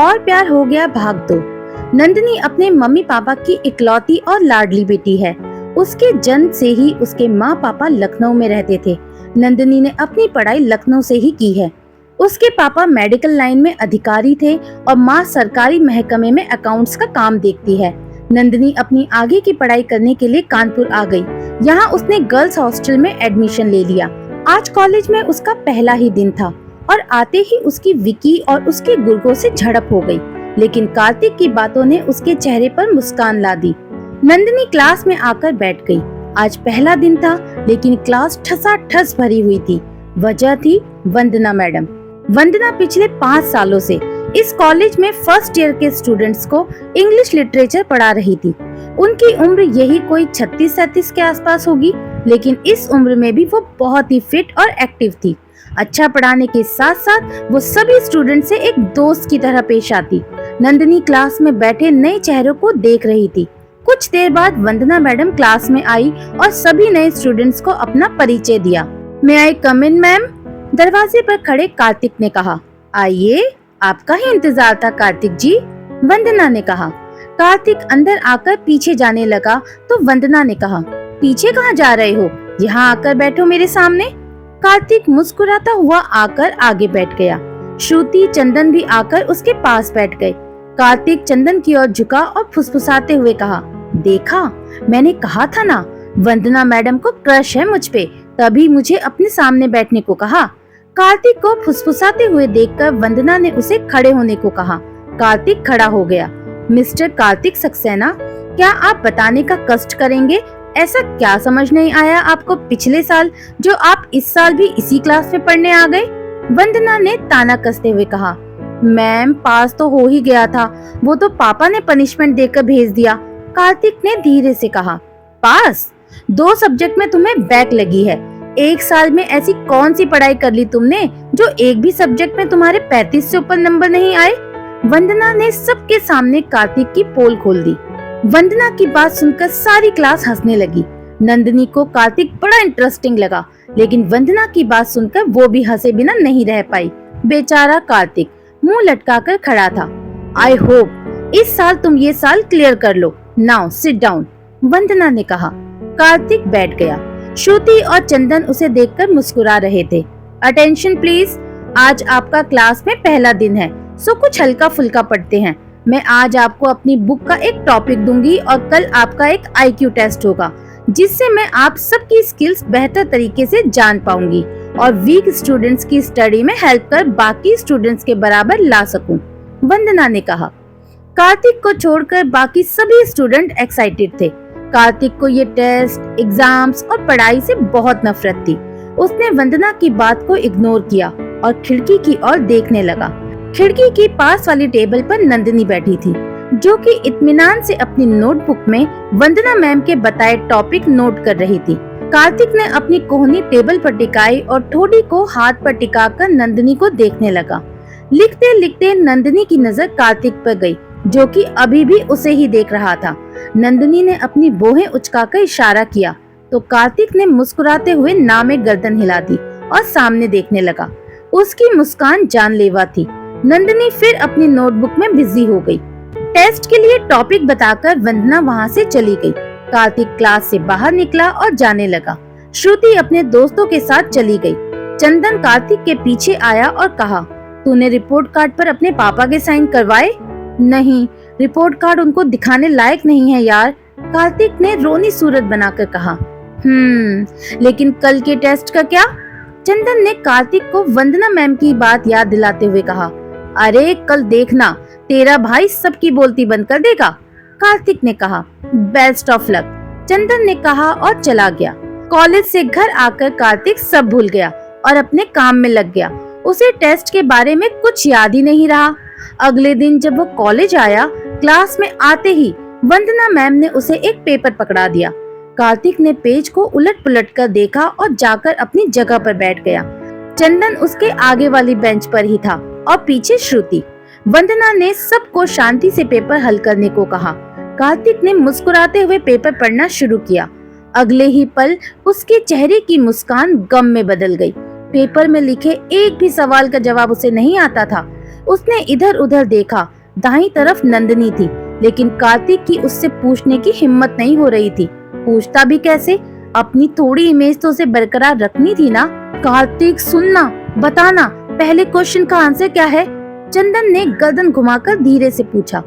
और प्यार हो गया भाग दो। नंदिनी अपने मम्मी पापा की इकलौती और लाडली बेटी है। उसके जन्म से ही उसके माँ पापा लखनऊ में रहते थे। नंदिनी ने अपनी पढ़ाई लखनऊ से ही की है। उसके पापा मेडिकल लाइन में अधिकारी थे और माँ सरकारी महकमे में अकाउंट्स का काम देखती है। नंदिनी अपनी आगे की पढ़ाई करने के लिए कानपुर आ गई। यहाँ उसने गर्ल्स हॉस्टल में एडमिशन ले लिया। आज कॉलेज में उसका पहला ही दिन था और आते ही उसकी विकी और उसके गुर्गों से झड़प हो गई। लेकिन कार्तिक की बातों ने उसके चेहरे पर मुस्कान ला दी। नंदिनी क्लास में आकर बैठ गई। आज पहला दिन था, लेकिन क्लास ठसाठस भरी हुई थी। वजह थी वंदना मैडम। वंदना पिछले 5 सालों से इस कॉलेज में फर्स्ट ईयर के स्टूडेंट्स को इंग्लिश लिटरेचर पढ़ा रही थी। उनकी उम्र यही कोई 36-37 के आसपास होगी, लेकिन इस उम्र में भी वो बहुत ही फिट और एक्टिव थी। अच्छा पढ़ाने के साथ साथ वो सभी स्टूडेंट से एक दोस्त की तरह पेश आती। नंदिनी क्लास में बैठे नए चेहरों को देख रही थी। कुछ देर बाद वंदना मैडम क्लास में आई और सभी नए स्टूडेंट्स को अपना परिचय दिया। मे आई कम इन मैम? दरवाजे पर खड़े कार्तिक ने कहा। आइए, आपका ही इंतजार था कार्तिक जी, वंदना ने कहा। कार्तिक अंदर आकर पीछे जाने लगा तो वंदना ने कहा, पीछे कहाँ जा रहे हो? यहाँ आकर बैठो मेरे सामने। कार्तिक मुस्कुराता हुआ आकर आगे बैठ गया। श्रुति, चंदन भी आकर उसके पास बैठ गए। कार्तिक चंदन की ओर झुका और फुसफुसाते हुए कहा, देखा, मैंने कहा था ना, वंदना मैडम को क्रश है मुझ पे, तभी मुझे अपने सामने बैठने को कहा। कार्तिक को फुसफुसाते हुए देखकर वंदना ने उसे खड़े होने को कहा। कार्तिक खड़ा हो गया। मिस्टर कार्तिक सक्सेना, क्या आप बताने का कष्ट करेंगे? ऐसा क्या समझ नहीं आया आपको पिछले साल, जो आप इस साल भी इसी क्लास में पढ़ने आ गए? वंदना ने ताना कसते हुए कहा। मैम, पास तो हो ही गया था, वो तो पापा ने पनिशमेंट देकर भेज दिया। कार्तिक ने धीरे से कहा। पास? 2 सब्जेक्ट में तुम्हें बैक लगी है। 1 साल में ऐसी कौन सी पढ़ाई कर ली तुमने जो एक भी सब्जेक्ट में तुम्हारे 35 से ऊपर नंबर नहीं आए? वंदना ने सबके सामने कार्तिक की पोल खोल दी। वंदना की बात सुनकर सारी क्लास हंसने लगी। नंदिनी को कार्तिक बड़ा इंटरेस्टिंग लगा, लेकिन वंदना की बात सुनकर वो भी हंसे बिना नहीं रह पाई। बेचारा कार्तिक मुंह लटकाकर खड़ा था। आई होप इस साल तुम ये साल क्लियर कर लो। नाउ सिट डाउन, वंदना ने कहा। कार्तिक बैठ गया। श्रुति और चंदन उसे देखकर मुस्कुरा रहे थे। अटेंशन प्लीज, आज आपका क्लास में पहला दिन है, सो कुछ हल्का फुल्का पढ़ते हैं। मैं आज आपको अपनी बुक का एक टॉपिक दूंगी और कल आपका एक IQ टेस्ट होगा, जिससे मैं आप सबकी स्किल्स बेहतर तरीके से जान पाऊंगी और वीक स्टूडेंट्स की स्टडी में हेल्प कर बाकी स्टूडेंट्स के बराबर ला सकूं, वंदना ने कहा। कार्तिक को छोड़कर बाकी सभी स्टूडेंट एक्साइटेड थे। कार्तिक को ये टेस्ट, एग्जाम्स और पढ़ाई से बहुत नफरत थी। उसने वंदना की बात को इग्नोर किया और खिड़की की ओर देखने लगा। खिड़की की पास वाली टेबल पर नंदिनी बैठी थी, जो कि इत्मीनान से अपनी नोटबुक में वंदना मैम के बताए टॉपिक नोट कर रही थी। कार्तिक ने अपनी कोहनी टेबल पर टिकाई और ठोड़ी को हाथ पर टिकाकर नंदिनी को देखने लगा। लिखते लिखते नंदिनी की नजर कार्तिक पर गई, जो कि अभी भी उसे ही देख रहा था। नंदिनी ने अपनी बोहें उचकाकर इशारा किया तो कार्तिक ने मुस्कुराते हुए ना में गर्दन हिला दी और सामने देखने लगा। उसकी मुस्कान जानलेवा थी। नंदिनी फिर अपनी नोटबुक में बिजी हो गई। टेस्ट के लिए टॉपिक बताकर वंदना वहाँ से चली गई। कार्तिक क्लास से बाहर निकला और जाने लगा। श्रुति अपने दोस्तों के साथ चली गई। चंदन कार्तिक के पीछे आया और कहा, तूने रिपोर्ट कार्ड पर अपने पापा के साइन करवाए? नहीं, रिपोर्ट कार्ड उनको दिखाने लायक नहीं है यार, कार्तिक ने रोनी सूरत बनाकर कहा। लेकिन कल के टेस्ट का क्या? चंदन ने कार्तिक को वंदना मैम की बात याद दिलाते हुए कहा। अरे कल देखना, तेरा भाई सबकी बोलती बंद कर देगा, कार्तिक ने कहा। बेस्ट ऑफ लक, चंदन ने कहा और चला गया। कॉलेज से घर आकर कार्तिक सब भूल गया और अपने काम में लग गया। उसे टेस्ट के बारे में कुछ याद ही नहीं रहा। अगले दिन जब वो कॉलेज आया, क्लास में आते ही वंदना मैम ने उसे एक पेपर पकड़ा दिया। कार्तिक ने पेज को उलट पुलट कर देखा और जाकर अपनी जगह पर बैठ गया। चंदन उसके आगे वाली बेंच पर ही था और पीछे श्रुति। वंदना ने सबको शांति से पेपर हल करने को कहा। कार्तिक ने मुस्कुराते हुए पेपर पढ़ना शुरू किया। अगले ही पल उसके चेहरे की मुस्कान गम में बदल गई। पेपर में लिखे एक भी सवाल का जवाब उसे नहीं आता था। उसने इधर उधर देखा। दाईं तरफ नंदिनी थी, लेकिन कार्तिक की उससे पूछने की हिम्मत नहीं हो रही थी। पूछता भी कैसे? अपनी थोड़ी इमेज तो उसे बरकरार रखनी थी ना। कार्तिक सुनना, बताना, पहले क्वेश्चन का आंसर क्या है? चंदन ने गर्दन घुमाकर धीरे से पूछा।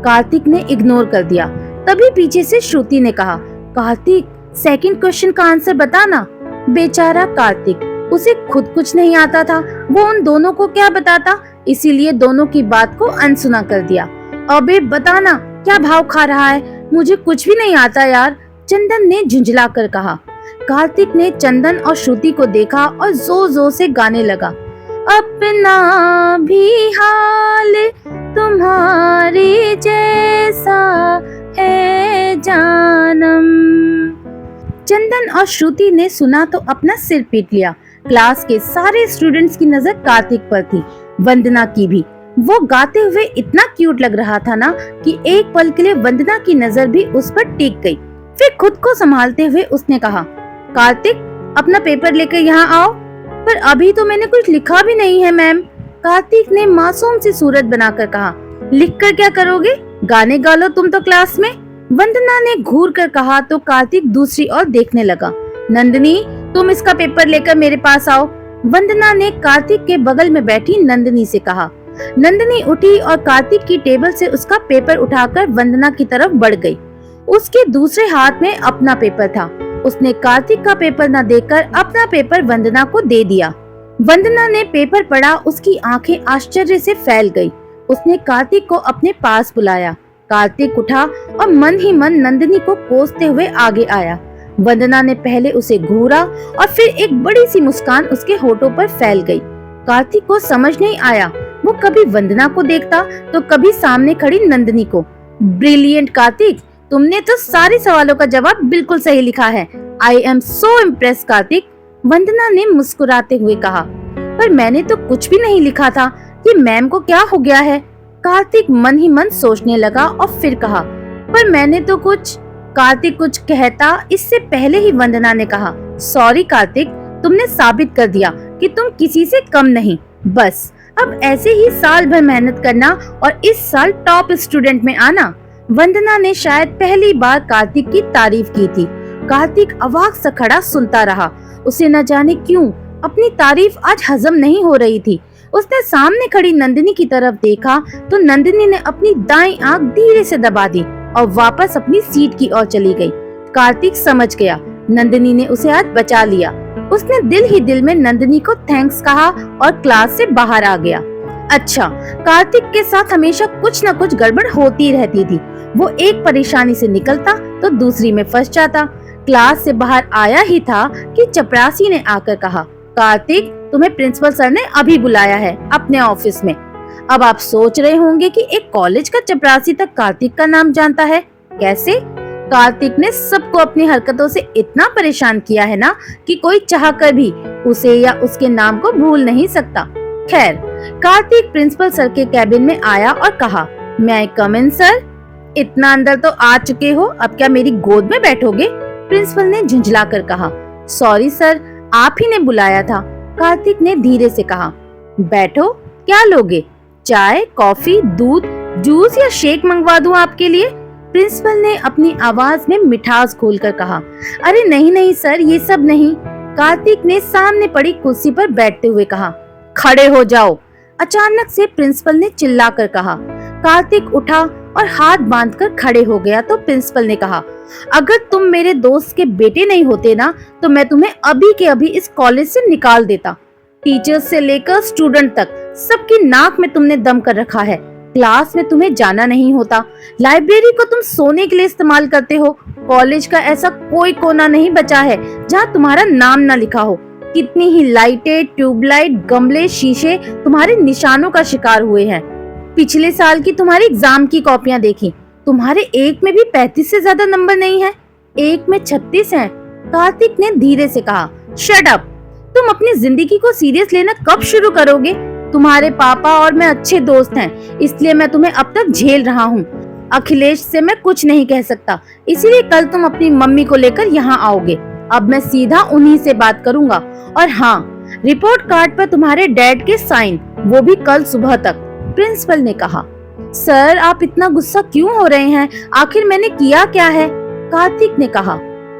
कार्तिक ने इग्नोर कर दिया। तभी पीछे से श्रुति ने कहा, कार्तिक सेकंड क्वेश्चन का आंसर बताना। बेचारा कार्तिक, उसे खुद कुछ नहीं आता था, वो उन दोनों को क्या बताता, इसीलिए दोनों की बात को अनसुना कर दिया। अबे बताना, क्या भाव खा रहा है? मुझे कुछ भी नहीं आता यार, चंदन ने झुंझला कर कहा। कार्तिक ने चंदन और श्रुति को देखा और जोर जोर से गाने लगा। अपना भी हाल तुम्हारे जैसा है जानम। चंदन और श्रुति ने सुना तो अपना सिर पीट लिया। क्लास के सारे स्टूडेंट्स की नजर कार्तिक पर थी, वंदना की भी। वो गाते हुए इतना क्यूट लग रहा था ना कि एक पल के लिए वंदना की नजर भी उस पर टिक गई। फिर खुद को संभालते हुए उसने कहा, कार्तिक अपना पेपर लेकर यहाँ आओ। पर अभी तो मैंने कुछ लिखा भी नहीं है मैम, कार्तिक ने मासूम सी सूरत बनाकर कहा। लिख कर क्या करोगे? गाने गा लो तुम तो क्लास में, वंदना ने घूर कर कहा तो कार्तिक दूसरी ओर देखने लगा। नंदिनी तुम इसका पेपर लेकर मेरे पास आओ, वंदना ने कार्तिक के बगल में बैठी नंदिनी से कहा। नंदिनी उठी और कार्तिक की टेबल से उसका पेपर उठाकर वंदना की तरफ बढ़ गई। उसके दूसरे हाथ में अपना पेपर था। उसने कार्तिक का पेपर न देखकर अपना पेपर वंदना को दे दिया। वंदना ने पेपर पढ़ा, उसकी आंखें आश्चर्य से फैल गई। उसने कार्तिक को अपने पास बुलाया। कार्तिक उठा और मन ही मन नंदिनी को कोसते हुए आगे आया। वंदना ने पहले उसे घूरा और फिर एक बड़ी सी मुस्कान उसके होठों पर फैल गई। कार्तिक को समझ नहीं आया, वो कभी वंदना को देखता तो कभी सामने खड़ी नंदिनी को। ब्रिलियंट कार्तिक, तुमने तो सारे सवालों का जवाब बिल्कुल सही लिखा है। I am so impress Kartik, Vandana ने मुस्कुराते हुए कहा। पर मैंने तो कुछ भी नहीं लिखा था, ये मैम को क्या हो गया है? कार्तिक मन ही मन सोचने लगा और फिर कहा, पर मैंने तो कुछ। कार्तिक कुछ कहता इससे पहले ही वंदना ने कहा, सॉरी कार्तिक, तुमने साबित कर दिया कि तुम किसी से कम नहीं। बस अब ऐसे ही साल भर मेहनत करना और इस साल टॉप स्टूडेंट में आना। वंदना ने शायद पहली बार कार्तिक की तारीफ की थी। कार्तिक अवाक सा खड़ा सुनता रहा। उसे न जाने क्यों अपनी तारीफ आज हजम नहीं हो रही थी। उसने सामने खड़ी नंदिनी की तरफ देखा तो नंदिनी ने अपनी दाईं आंख धीरे से दबा दी और वापस अपनी सीट की ओर चली गई। कार्तिक समझ गया, नंदिनी ने उसे आज बचा लिया। उसने दिल ही दिल में नंदिनी को थैंक्स कहा और क्लास से बाहर आ गया। अच्छा, कार्तिक के साथ हमेशा कुछ न कुछ गड़बड़ होती रहती थी। वो एक परेशानी से निकलता तो दूसरी में फंस जाता। क्लास से बाहर आया ही था कि चपरासी ने आकर कहा, कार्तिक तुम्हें प्रिंसिपल सर ने अभी बुलाया है अपने ऑफिस में। अब आप सोच रहे होंगे कि एक कॉलेज का चपरासी तक कार्तिक का नाम जानता है, कैसे? कार्तिक ने सबको अपनी हरकतों से इतना परेशान किया है ना कि कोई चाहकर भी उसे या उसके नाम को भूल नहीं सकता। खैर, कार्तिक प्रिंसिपल सर के कैबिन में आया और कहा, मैं आई कम इन सर? इतना अंदर तो आ चुके हो, अब क्या मेरी गोद में बैठोगे? प्रिंसिपल ने झुंझला कर कहा। सॉरी सर, आप ही ने बुलाया था, कार्तिक ने धीरे से कहा। बैठो, क्या लोगे? चाय, कॉफी, दूध, जूस या शेक मंगवा दूं आपके लिए? प्रिंसिपल ने अपनी आवाज में मिठास घोलकर कहा। अरे नहीं नहीं सर, ये सब नहीं, कार्तिक ने सामने पड़ी कुर्सी पर बैठते हुए कहा। खड़े हो जाओ, अचानक से प्रिंसिपल ने चिल्लाकर कहा। कार्तिक उठा और हाथ बांधकर खड़े हो गया तो प्रिंसिपल ने कहा, अगर तुम मेरे दोस्त के बेटे नहीं होते ना तो मैं तुम्हें अभी के अभी इस कॉलेज से निकाल देता। टीचर्स से लेकर स्टूडेंट तक सबकी नाक में तुमने दम कर रखा है। क्लास में तुम्हें जाना नहीं होता, लाइब्रेरी को तुम सोने के लिए इस्तेमाल करते हो। कॉलेज का ऐसा कोई कोना नहीं बचा है जहाँ तुम्हारा नाम ना लिखा हो। कितनी ही लाइटें, ट्यूबलाइट, गमले, शीशे तुम्हारे निशानों का शिकार हुए हैं। पिछले साल की तुम्हारी एग्जाम की कॉपियां देखी, तुम्हारे एक में भी 35 से ज्यादा नंबर नहीं है, एक में 36 हैं। कार्तिक ने धीरे से कहा, शट अप, तुम अपनी जिंदगी को सीरियस लेना कब शुरू करोगे? तुम्हारे पापा और मैं अच्छे दोस्त हैं, इसलिए मैं तुम्हें अब तक झेल रहा हूँ। अखिलेश से मैं कुछ नहीं कह सकता, इसीलिए कल तुम अपनी मम्मी को लेकर यहाँ आओगे। अब मैं सीधा उन्हीं से बात करूँगा। और हाँ, रिपोर्ट कार्ड पर तुम्हारे डैड के साइन, वो भी कल सुबह तक। प्रिंसिपल ने कहा। सर आप इतना गुस्सा क्यों हो रहे हैं, आखिर मैंने किया क्या है? कार्तिक ने कहा।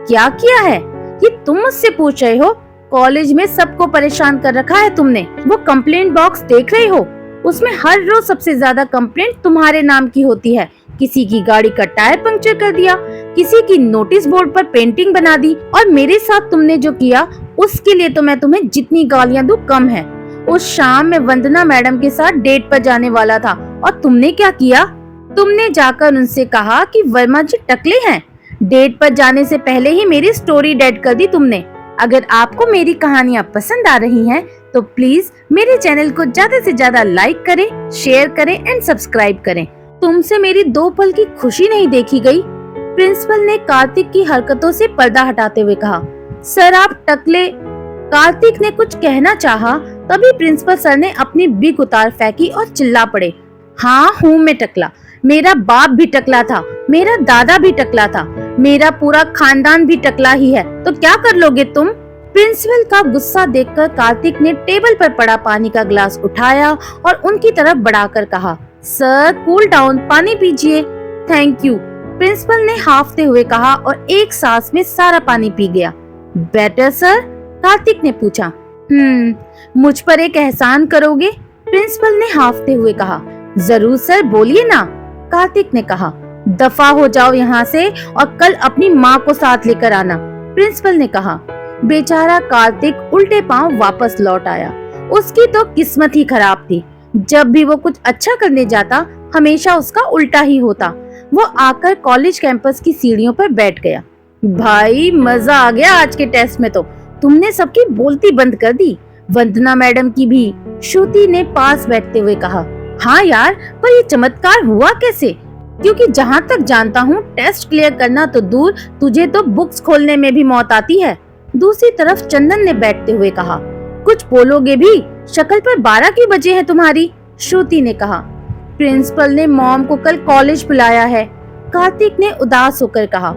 क्या किया है ये तुम मुझसे पूछ रहे हो? कॉलेज में सबको परेशान कर रखा है तुमने। वो कंप्लेंट बॉक्स देख रहे हो, उसमें हर रोज सबसे ज्यादा कंप्लेंट तुम्हारे नाम की होती है। किसी की गाड़ी का टायर पंक्चर कर दिया, किसी की नोटिस बोर्ड पर पेंटिंग बना दी, और मेरे साथ तुमने जो किया उसके लिए तो मैं तुम्हें जितनी गालियां दूं कम है। उस शाम मैं वंदना मैडम के साथ डेट पर जाने वाला था और तुमने क्या किया? तुमने जाकर उनसे कहा कि वर्मा जी टकले हैं। डेट पर जाने से पहले ही मेरी स्टोरी डेड कर दी तुमने। अगर आपको मेरी कहानियाँ पसंद आ रही हैं तो प्लीज मेरे चैनल को ज्यादा से ज्यादा लाइक करें, शेयर करें एंड सब्सक्राइब करें। तुमसे मेरी 2 पल की खुशी नहीं देखी गई। प्रिंसिपल ने कार्तिक की हरकतों से पर्दा हटाते हुए कहा। सर आप टकले। कार्तिक ने कुछ कहना चाहा, तभी प्रिंसिपल सर ने अपनी बिग उतार फेंकी और चिल्ला पड़े। हाँ हूँ मैं टकला, मेरा बाप भी टकला था, मेरा दादा भी टकला था, मेरा पूरा खानदान भी टकला ही है, तो क्या कर लोगे तुम? प्रिंसिपल का गुस्सा देखकर कार्तिक ने टेबल पर पड़ा पानी का ग्लास उठाया और उनकी तरफ बढ़ाकर कहा, सर कूल डाउन, पानी पीजिए। थैंक यू, प्रिंसिपल ने हाफते हुए कहा और एक सांस में सारा पानी पी गया। Better sir? कार्तिक ने पूछा। मुझ पर एक एहसान करोगे? प्रिंसिपल ने हाफते हुए कहा। जरूर सर, बोलिए ना, कार्तिक ने कहा। दफा हो जाओ यहाँ से और कल अपनी माँ को साथ लेकर आना, प्रिंसिपल ने कहा। बेचारा कार्तिक उल्टे पांव वापस लौट आया। उसकी तो किस्मत ही खराब थी। जब भी वो कुछ अच्छा करने जाता हमेशा उसका उल्टा ही होता। वो आकर कॉलेज कैंपस की सीढ़ियों पर बैठ गया। भाई मजा आ गया आज के टेस्ट में तो। तुमने सबकी बोलती बंद कर दी, वंदना मैडम की भी, श्रुति ने पास बैठते हुए कहा। हाँ यार, पर ये चमत्कार हुआ कैसे? क्योंकि जहाँ तक जानता हूँ टेस्ट क्लियर करना तो दूर, तुझे तो बुक्स खोलने में भी मौत आती है। दूसरी तरफ चंदन ने बैठते हुए कहा। कुछ बोलोगे भी? शक्ल पर 12 क्यों बजे हैं तुम्हारी? श्रुति ने कहा। प्रिंसिपल ने मॉम को कल कॉलेज बुलाया है, कार्तिक ने उदास होकर कहा।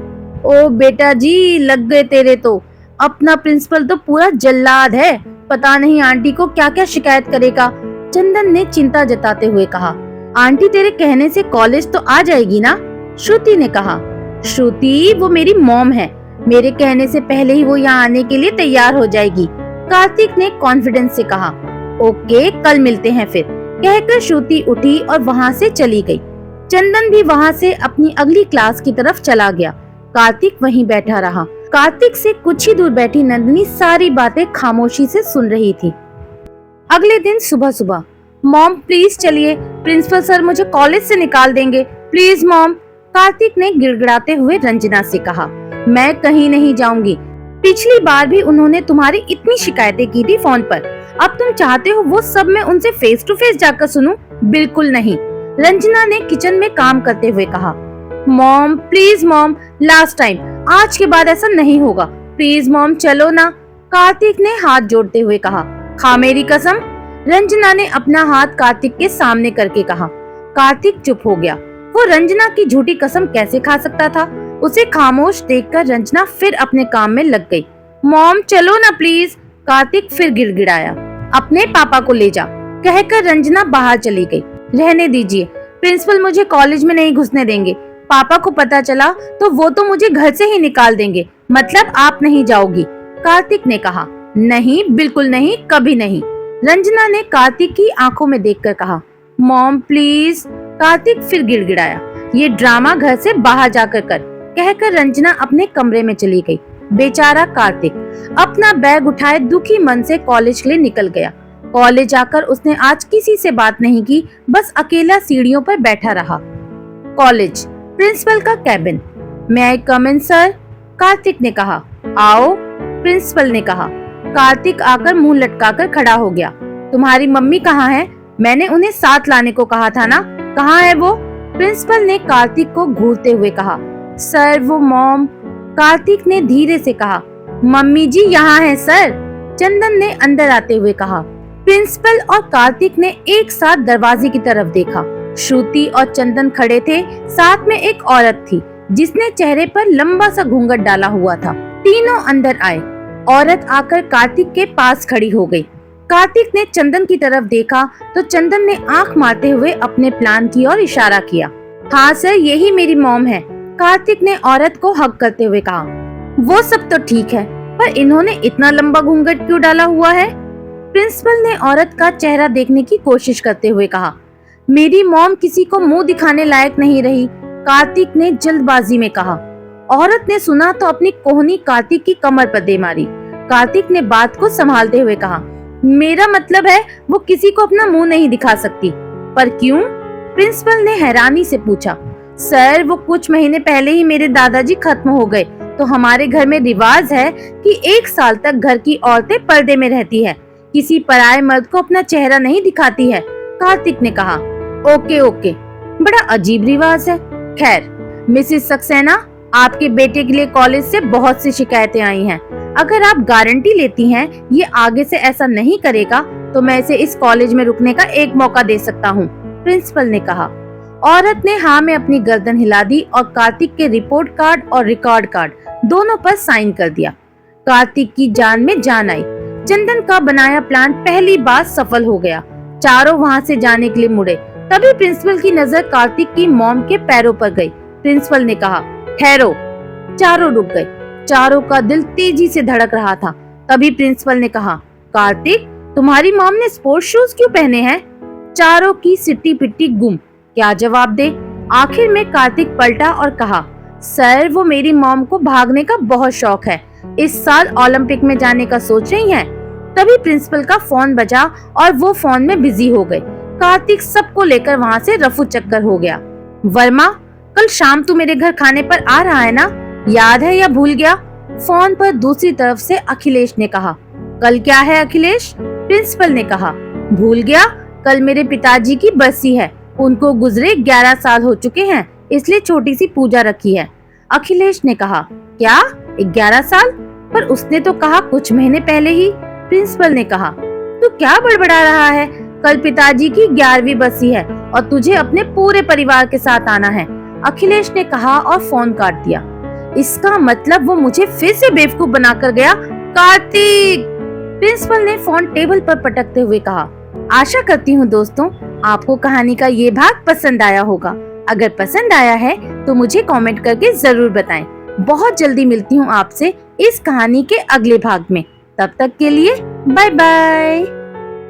ओ बेटा जी, लग गए तेरे तो। अपना प्रिंसिपल तो पूरा जल्लाद है, पता नहीं आंटी को क्या क्या शिकायत करेगा, चंदन ने चिंता जताते हुए कहा। आंटी तेरे कहने से कॉलेज तो आ जाएगी ना? श्रुति ने कहा। श्रुति वो मेरी मॉम है, मेरे कहने से पहले ही वो यहाँ आने के लिए तैयार हो जाएगी, कार्तिक ने कॉन्फिडेंस से कहा। ओके, कल मिलते हैं फिर, कहकर श्रुति उठी और वहाँ से चली गई। चंदन भी वहाँ से अपनी अगली क्लास की तरफ चला गया। कार्तिक वहीं बैठा रहा। कार्तिक से कुछ ही दूर बैठी नंदिनी सारी बातें खामोशी से सुन रही थी। अगले दिन सुबह सुबह, मॉम प्लीज चलिए, प्रिंसिपल सर मुझे कॉलेज से निकाल देंगे, प्लीज मॉम, कार्तिक ने गिड़गिड़ाते हुए रंजना से कहा। मैं कहीं नहीं जाऊंगी, पिछली बार भी उन्होंने तुम्हारी इतनी शिकायतें की थी फोन पर, अब तुम चाहते हो वो सब मैं उनसे फेस टू फेस जाकर सुनूं? बिल्कुल नहीं, रंजना ने किचन में काम करते हुए कहा। Mom please mom, last time, आज के बाद ऐसा नहीं होगा, प्लीज मॉम चलो ना, कार्तिक ने हाथ जोड़ते हुए कहा। खा मेरी कसम, रंजना ने अपना हाथ कार्तिक के सामने करके कहा। कार्तिक चुप हो गया। वो रंजना की झूठी कसम कैसे खा सकता था? उसे खामोश देखकर रंजना फिर अपने काम में लग गई। मॉम चलो ना प्लीज, कार्तिक फिर गिड़गिड़ाया। अपने पापा को ले जा, कहकर रंजना बाहर चली गई। रहने दीजिए, प्रिंसिपल मुझे कॉलेज में नहीं घुसने देंगे, पापा को पता चला तो वो तो मुझे घर से ही निकाल देंगे, मतलब आप नहीं जाओगी, कार्तिक ने कहा। नहीं, बिल्कुल नहीं, कभी नहीं, रंजना ने कार्तिक की आंखों में देखकर कहा। मॉम प्लीज, कार्तिक फिर गिड़गिड़ाया। ये ड्रामा घर से बाहर जाकर कर, कहकर रंजना अपने कमरे में चली गई। बेचारा कार्तिक अपना बैग उठाए दुखी मन से कॉलेज के लिए निकल गया। कॉलेज आकर उसने आज किसी से बात नहीं की, बस अकेला सीढ़ियों पर बैठा रहा। कॉलेज, प्रिंसिपल का कैबिन। मैं आई कम इन सर, कार्तिक ने कहा। आओ, प्रिंसिपल ने कहा। कार्तिक आकर मुंह लटकाकर खड़ा हो गया। तुम्हारी मम्मी कहाँ है? मैंने उन्हें साथ लाने को कहा था ना, कहाँ है वो? प्रिंसिपल ने कार्तिक को घूरते हुए कहा। सर वो मॉम, कार्तिक ने धीरे से कहा। मम्मी जी यहाँ है सर, चंदन ने अंदर आते हुए कहा। प्रिंसिपल और कार्तिक ने एक साथ दरवाजे की तरफ देखा। श्रुति और चंदन खड़े थे, साथ में एक औरत थी जिसने चेहरे पर लंबा सा घूंघट डाला हुआ था। तीनों अंदर आए। औरत आकर कार्तिक के पास खड़ी हो गई। कार्तिक ने चंदन की तरफ देखा तो चंदन ने आंख मारते हुए अपने प्लान की ओर इशारा किया। हाँ सर, यही मेरी मॉम है, कार्तिक ने औरत को हक करते हुए कहा। वो सब तो ठीक है, पर इन्होंने इतना लंबा घूंघट क्यों डाला हुआ है? प्रिंसिपल ने औरत का चेहरा देखने की कोशिश करते हुए कहा। मेरी मॉम किसी को मुंह दिखाने लायक नहीं रही, कार्तिक ने जल्दबाजी में कहा। औरत ने सुना तो अपनी कोहनी कार्तिक की कमर पर दे मारी। कार्तिक ने बात को संभालते हुए कहा, मेरा मतलब है वो किसी को अपना मुंह नहीं दिखा सकती। पर क्यों? प्रिंसिपल ने हैरानी से पूछा। सर, वो कुछ महीने पहले ही मेरे दादाजी खत्म हो गए, तो हमारे घर में रिवाज है कि 1 साल तक घर की औरतें पर्दे में रहती है, किसी पराये मर्द को अपना चेहरा नहीं दिखाती है, कार्तिक ने कहा। ओके ओके, बड़ा अजीब रिवाज है। खैर मिसेस सक्सेना, आपके बेटे के लिए कॉलेज से बहुत सी शिकायतें आई हैं। अगर आप गारंटी लेती हैं ये आगे से ऐसा नहीं करेगा तो मैं इसे इस कॉलेज में रुकने का एक मौका दे सकता हूँ, प्रिंसिपल ने कहा। औरत ने हाँ में अपनी गर्दन हिला दी और कार्तिक के रिपोर्ट कार्ड और रिकॉर्ड कार्ड दोनों पर साइन कर दिया। कार्तिक की जान में जान आई। चंदन का बनाया प्लान पहली बार सफल हो गया। चारों वहाँ से जाने के लिए मुड़े, तभी प्रिंसिपल की नजर कार्तिक की मॉम के पैरों पर गई। प्रिंसिपल ने कहा, ठहरो। चारों रुक गए। चारों का दिल तेजी से धड़क रहा था। तभी प्रिंसिपल ने कहा, कार्तिक, तुम्हारी मॉम ने स्पोर्ट्स शूज क्यों पहने हैं? चारों की सिट्टी पिट्टी गुम, क्या जवाब दे? आखिर में कार्तिक पलटा और कहा, सर, वो मेरी मॉम को भागने का बहुत शौक है, इस साल ओलंपिक में जाने का सोच रही हैं। तभी प्रिंसिपल का फोन बजा और वो फोन में बिजी हो गए। कार्तिक सबको लेकर वहाँ से रफू चक्कर हो गया। वर्मा, कल शाम तू मेरे घर खाने पर आ रहा है ना? याद है या भूल गया? फोन पर दूसरी तरफ से अखिलेश ने कहा। कल क्या है अखिलेश? प्रिंसिपल ने कहा। भूल गया? कल मेरे पिताजी की बरसी है, उनको गुजरे 11 साल हो चुके हैं, इसलिए छोटी सी पूजा रखी है। अखिलेश ने कहा, क्या 11 साल? पर उसने तो कहा कुछ महीने पहले ही। प्रिंसिपल ने कहा, तू क्या बड़बड़ा रहा है? कल पिताजी की 11वीं बरसी है और तुझे अपने पूरे परिवार के साथ आना है, अखिलेश ने कहा और फोन काट दिया। इसका मतलब वो मुझे फिर से बेवकूफ बनाकर गया। कार्तिक, प्रिंसिपल ने फोन टेबल पर पटकते हुए कहा। आशा करती हूँ दोस्तों आपको कहानी का ये भाग पसंद आया होगा। अगर पसंद आया है तो मुझे कमेंट करके जरूर बताएं। बहुत जल्दी मिलती हूँ आपसे इस कहानी के अगले भाग में। तब तक के लिए बाय बाय।